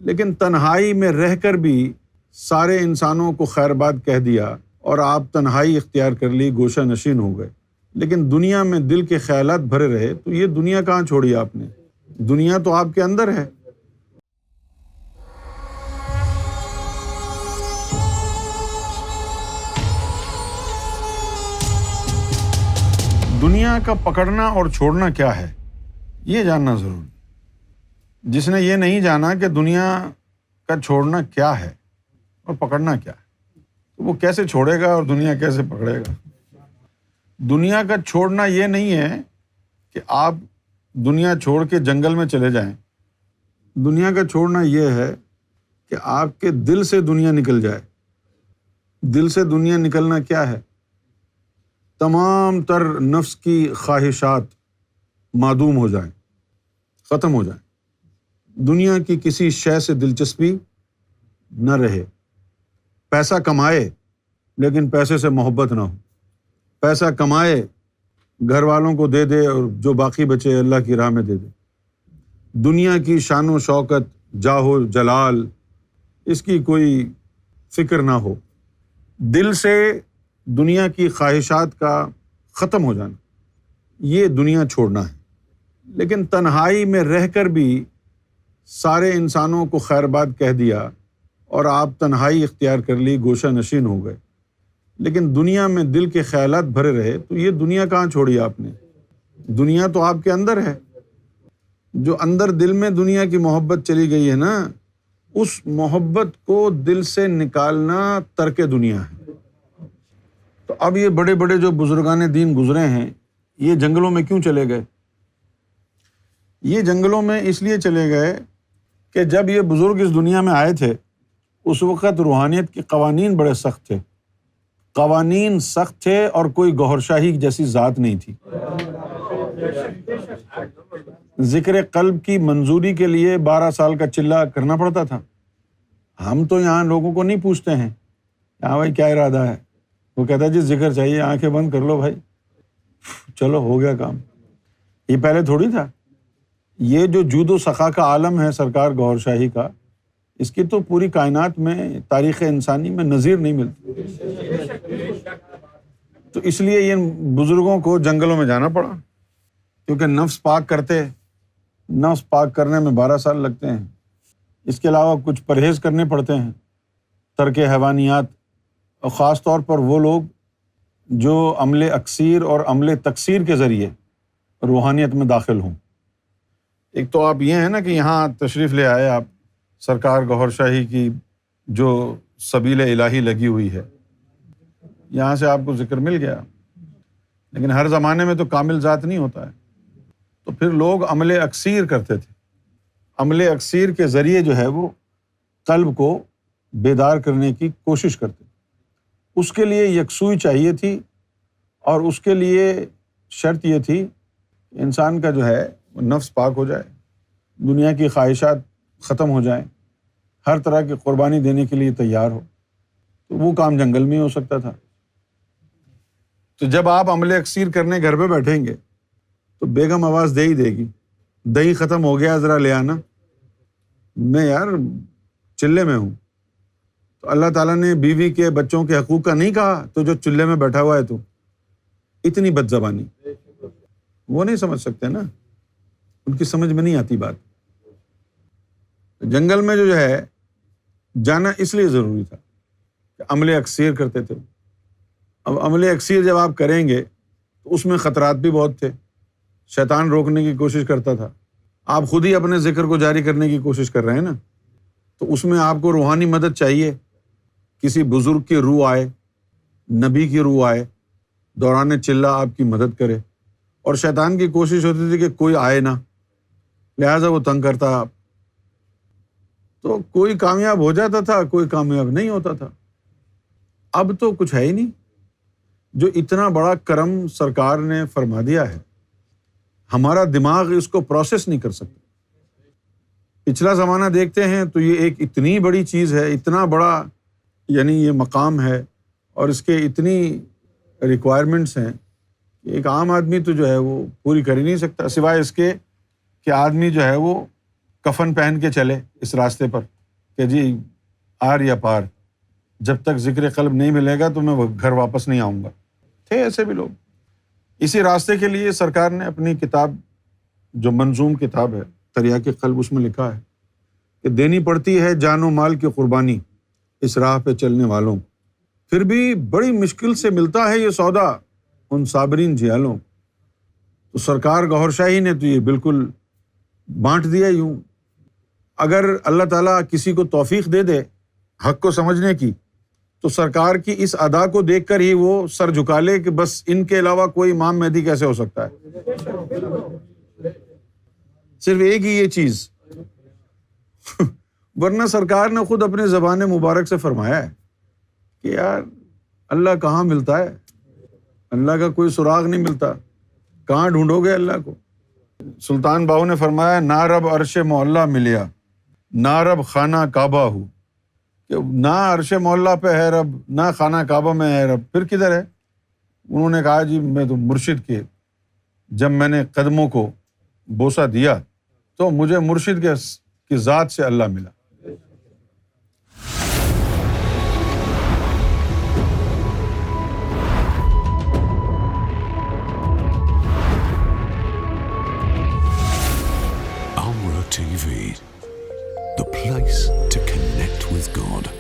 لیکن تنہائی میں رہ کر بھی سارے انسانوں کو خیر بات کہہ دیا اور آپ تنہائی اختیار کر لی، گوشہ نشین ہو گئے، لیکن دنیا میں دل کے خیالات بھرے رہے، تو یہ دنیا کہاں چھوڑی آپ نے؟ دنیا تو آپ کے اندر ہے۔ دنیا کا پکڑنا اور چھوڑنا کیا ہے، یہ جاننا ضروری۔ جس نے یہ نہیں جانا کہ دنیا کا چھوڑنا کیا ہے اور پکڑنا کیا ہے، تو وہ کیسے چھوڑے گا اور دنیا کیسے پکڑے گا؟ دنیا کا چھوڑنا یہ نہیں ہے کہ آپ دنیا چھوڑ کے جنگل میں چلے جائیں۔ دنیا کا چھوڑنا یہ ہے کہ آپ کے دل سے دنیا نکل جائے۔ دل سے دنیا نکلنا کیا ہے؟ تمام تر نفس کی خواہشات معدوم ہو جائیں، ختم ہو جائیں۔ دنیا کی کسی شے سے دلچسپی نہ رہے۔ پیسہ کمائے لیکن پیسے سے محبت نہ ہو۔ پیسہ کمائے، گھر والوں کو دے دے اور جو باقی بچے اللہ کی راہ میں دے دے۔ دنیا کی شان و شوکت، جاہ و جلال، اس کی کوئی فکر نہ ہو۔ دل سے دنیا کی خواہشات کا ختم ہو جانا، یہ دنیا چھوڑنا ہے۔ لیکن تنہائی میں رہ کر بھی سارے انسانوں کو خیر بات کہہ دیا اور آپ تنہائی اختیار کر لی، گوشہ نشین ہو گئے، لیکن دنیا میں دل کے خیالات بھرے رہے، تو یہ دنیا کہاں چھوڑی آپ نے؟ دنیا تو آپ کے اندر ہے۔ جو اندر دل میں دنیا کی محبت چلی گئی ہے نا، اس محبت کو دل سے نکالنا ترک دنیا ہے۔ تو اب یہ بڑے بڑے جو بزرگان دین گزرے ہیں، یہ جنگلوں میں کیوں چلے گئے؟ یہ جنگلوں میں اس لیے چلے گئے کہ جب یہ بزرگ اس دنیا میں آئے تھے، اس وقت روحانیت کے قوانین بڑے سخت تھے۔ قوانین سخت تھے اور کوئی گوہر شاہی جیسی ذات نہیں تھی۔ ذکر قلب کی منظوری کے لیے 12 سال کا چلہ کرنا پڑتا تھا۔ ہم تو یہاں لوگوں کو نہیں پوچھتے ہیں، ہاں بھائی کیا ارادہ ہے؟ وہ کہتا ہے جی ذکر چاہیے، آنکھیں بند کر لو بھائی، چلو ہو گیا کام۔ یہ پہلے تھوڑی تھا۔ یہ جو جود و سخا کا عالم ہے سرکار گوہر شاہی کا، اس کی تو پوری کائنات میں، تاریخ انسانی میں نظیر نہیں ملتی۔ تو اس لیے ان بزرگوں کو جنگلوں میں جانا پڑا، کیونکہ نفس پاک کرنے میں 12 سال لگتے ہیں۔ اس کے علاوہ کچھ پرہیز کرنے پڑتے ہیں، ترک حیوانیات، اور خاص طور پر وہ لوگ جو عمل اکثیر اور عمل تکثیر کے ذریعے روحانیت میں داخل ہوں۔ ایک تو آپ یہ ہے نا کہ یہاں تشریف لے آئے آپ، سرکار گوہر شاہی کی جو سبیل الہی لگی ہوئی ہے، یہاں سے آپ کو ذکر مل گیا، لیکن ہر زمانے میں تو کامل ذات نہیں ہوتا ہے، تو پھر لوگ عمل اکثیر کرتے تھے۔ عمل اکثیر کے ذریعے جو ہے وہ قلب کو بیدار کرنے کی کوشش کرتے، اس کے لیے یکسوئی چاہیے تھی، اور اس کے لیے شرط یہ تھی کہ انسان کا جو ہے نفس پاک ہو جائے، دنیا کی خواہشات ختم ہو جائیں، ہر طرح کی قربانی دینے کے لیے تیار ہو۔ تو وہ کام جنگل میں ہی ہو سکتا تھا۔ تو جب آپ عمل اکثیر کرنے گھر پہ بیٹھیں گے تو بیگم آواز دے ہی دے گی، دہی ختم ہو گیا ذرا لے آنا، میں یار چلے میں ہوں۔ تو اللہ تعالیٰ نے بیوی کے، بچوں کے حقوق کا نہیں کہا تو جو چلے میں بیٹھا ہوا ہے تو اتنی بد زبانی، وہ نہیں سمجھ سکتے نا، ان کی سمجھ میں نہیں آتی بات۔ جنگل میں جو ہے جانا اس لیے ضروری تھا کہ عمل اکثیر کرتے تھے۔ اب عمل اکثیر جب آپ کریں گے تو اس میں خطرات بھی بہت تھے، شیطان روکنے کی کوشش کرتا تھا، آپ خود ہی اپنے ذکر کو جاری کرنے کی کوشش کر رہے ہیں نا، تو اس میں آپ کو روحانی مدد چاہیے، کسی بزرگ کی روح آئے، نبی کی روح آئے، دوران چلہ آپ کی مدد کرے، اور شیطان کی کوشش ہوتی تھی کہ کوئی آئے نہ، لہٰذا وہ تنگ کرتا آپ، تو کوئی کامیاب ہو جاتا تھا، کوئی کامیاب نہیں ہوتا تھا۔ اب تو کچھ ہے ہی نہیں، جو اتنا بڑا کرم سرکار نے فرما دیا ہے، ہمارا دماغ اس کو پروسیس نہیں کر سکتا۔ پچھلا زمانہ دیکھتے ہیں تو یہ ایک اتنی بڑی چیز ہے، اتنا بڑا یعنی یہ مقام ہے، اور اس کے اتنی ریکوائرمنٹس ہیں کہ ایک عام آدمی تو جو ہے وہ پوری کر ہی نہیں سکتا، سوائے اس کے کہ آدمی جو ہے وہ کفن پہن کے چلے اس راستے پر کہ جی آر یا پار، جب تک ذکر قلب نہیں ملے گا تو میں گھر واپس نہیں آؤں گا. تھے ایسے بھی لوگ. اسی راستے کے لیے سرکار نے اپنی کتاب، جو منظوم کتاب ہے تریاق قلب، اس میں لکھا ہے کہ دینی پڑتی ہے جان و مال کی قربانی اس راہ پہ چلنے والوں کو، پھر بھی بڑی مشکل سے ملتا ہے یہ سودا ان صابرین جھیالوں. تو سرکار گوھر شاہی نے تو یہ بالکل بانٹ دیا یوں. اگر اللہ تعالیٰ کسی کو توفیق دے دے حق کو سمجھنے کی، تو سرکار کی اس ادا کو دیکھ کر ہی وہ سر جھکا لے کہ بس ان کے علاوہ کوئی امام مہدی کیسے ہو سکتا ہے. صرف ایک ہی یہ چیز، ورنہ سرکار نے خود اپنے زبان مبارک سے فرمایا ہے کہ یار اللہ کہاں ملتا ہے، اللہ کا کوئی سراغ نہیں ملتا، کہاں ڈھونڈو گے اللہ کو. سلطان باہو نے فرمایا نہ رب عرش معلیٰ ملیا، نہ رب خانہ کعبہ ہو، کہ نہ عرش معلیٰ پہ ہے رب، نہ خانہ کعبہ میں ہے رب، پھر کدھر ہے؟ انہوں نے کہا جی میں تو مرشد کے جب میں نے قدموں کو بوسہ دیا تو مجھے مرشد کی ذات سے اللہ ملا. Amra TV, the place to connect with God.